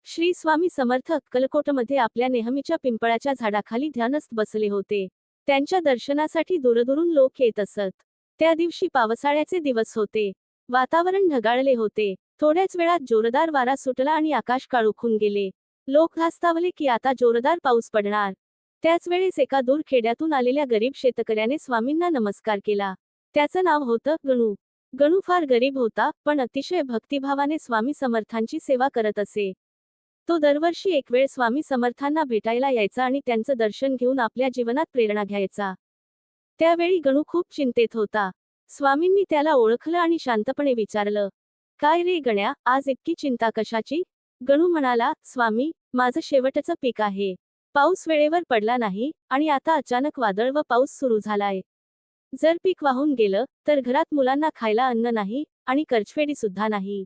श्री स्वामी समर्थ अक्कलकोटमध्ये आपल्या नेहमीच्या पिंपळाच्या झाडाखाली ध्यानस्थ बसले होते. त्यांच्या दर्शनासाठी दूरदूरून लोक येत असत. त्या दिवशी पावसाळ्याचे दिवस होते. वातावरण ढगाळले होते. थोड्याच वेळात जोरदार वारा सुटला आणि आकाश काळोखून गेले. लोक धास्तावले की आता जोरदार पाऊस पडणार. त्याच वेळेस एका दूर खेड्यातून आलेल्या गरीब शेतकऱ्याने स्वामींना नमस्कार केला. त्याचं नाव होतं गणू. गणू फार गरीब होता, पण अतिशय भक्तिभावाने स्वामी समर्थांची सेवा करत असे. तो दरवर्षी एक वेळ स्वामी समर्थांना भेटायला यायचा आणि त्यांचं दर्शन घेऊन आपल्या जीवनात प्रेरणा घ्यायचा. त्यावेळी गणू खूप चिंतेत होता. स्वामींनी त्याला ओळखलं आणि शांतपणे विचारलं, "काय रे गण्या, आज इतकी चिंता कशाची?" गणू म्हणाला, "स्वामी, माझं शेवटचं पीक आहे. पाऊस वेळेवर पडला नाही आणि आता अचानक वादळ व पाऊस सुरू झालाय. जर पीक वाहून गेलं तर घरात मुलांना खायला अन्न नाही आणि कर्जफेडी सुद्धा नाही.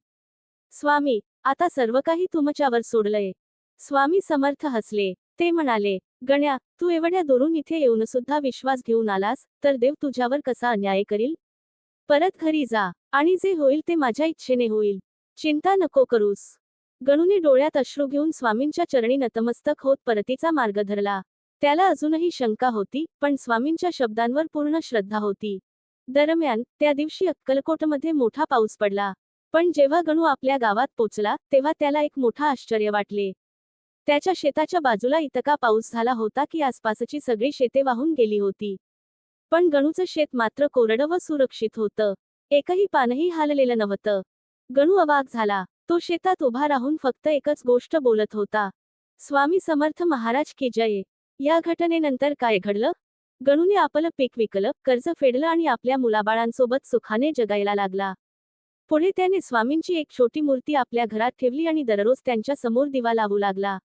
स्वामी, आता सर्व काही तुमच्यावर सोडलंय." स्वामी समर्थ हसले. ते म्हणाले, "गण्या, तू एवढ्या दुरून इथे येऊन सुद्धा विश्वास घेऊन आलास, तर देव तुझ्यावर कसा अन्याय करील? परत घरी जा, आणि जे होईल ते माझ्या इच्छेने होईल. चिंता नको करूस." गणूने डोळ्यात अश्रू घेऊन स्वामींच्या चरणी नतमस्तक होत परतीचा मार्ग धरला. त्याला अजूनही शंका होती, पण स्वामींच्या शब्दांवर पूर्ण श्रद्धा होती. दरम्यान, त्या दिवशी अक्कलकोटमध्ये मोठा पाऊस पडला. पण जेव्हा गणू आपल्या गावात पोचला, तेव्हा त्याला एक मोठा आश्चर्य वाटले. त्याच्या शेताच्या बाजूला इतका पाऊस झाला होता की आसपासची सगळी शेते वाहून गेली होती. पण गणूचं शेत मात्र कोरडं व सुरक्षित होतं. एकही पानही हाललेलं नव्हतं. गणू अवाक झाला. तो शेतात उभा राहून फक्त एकच गोष्ट बोलत होता, "स्वामी समर्थ महाराज की जय." या घटनेनंतर काय घडलं? गणूने आपलं पीक विकलं, कर्ज फेडलं आणि आपल्या मुलाबाळांसोबत सुखाने जगायला लागला. पुढे त्याने स्वामींची एक छोटी मूर्ती आपल्या घरात ठेवली आणि दररोज त्यांच्या समोर दिवा लावू लागला.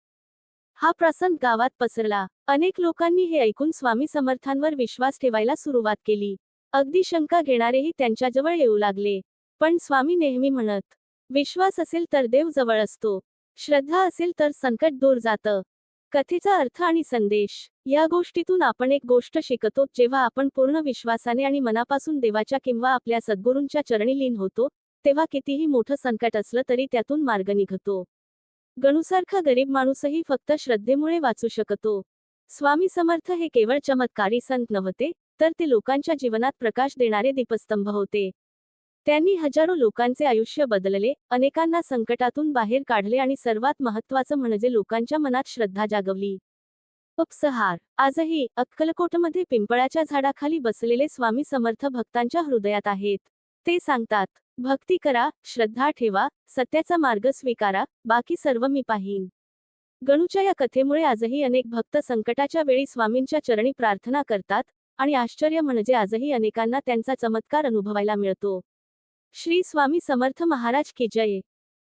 हा प्रसंग गावात पसरला. अनेक लोकांनी हे ऐकून स्वामी समर्थांवर विश्वास ठेवायला सुरुवात केली. अगदी शंका घेणारेही त्यांच्याजवळ येऊ लागले. पण स्वामी नेहमी म्हणत, "विश्वास असेल तर देव जवळ असतो. श्रद्धा असेल तर संकट दूर जातं." कथेचा अर्थ आणि संदेश. या गोष्टीतून आपण एक गोष्ट शिकतो, जेव्हा आपण पूर्ण विश्वासाने आणि मनापासून देवाच्या किंवा आपल्या सद्गुरूंच्या चरणी लीन होतो, तेव्हा कितीही मोठं संकट असलं तरी त्यातून मार्ग निघतो. गणूसारखा गरीब माणूसही फक्त श्रद्धेमुळे वाचू शकतो. स्वामी समर्थ हे केवळ चमत्कारी संत नव्हते, तर ते लोकांच्या जीवनात प्रकाश देणारे दीपस्तंभ होते. त्यांनी हजारो लोकांचे आयुष्य बदलले, अनेकांना संकटातून बाहेर काढले आणि सर्वात महत्त्वाचं म्हणजे लोकांच्या मनात श्रद्धा जागवली. उपसंहार. आजही अक्कलकोटमध्ये पिंपळाच्या झाडाखाली बसलेले स्वामी समर्थ भक्तांच्या हृदयात आहेत. ते सांगतात, "भक्ती करा, श्रद्धा ठेवा, सत्याचा मार्ग स्वीकारा, बाकी सर्व मी पाहीन." गणूच्या या कथेमुळे आजही अनेक भक्त संकटाच्या वेळी स्वामींच्या चरणी प्रार्थना करतात, आणि आश्चर्य म्हणजे आजही अनेकांना त्यांचा चमत्कार अनुभवायला मिळतो. श्री स्वामी समर्थ महाराज की जय.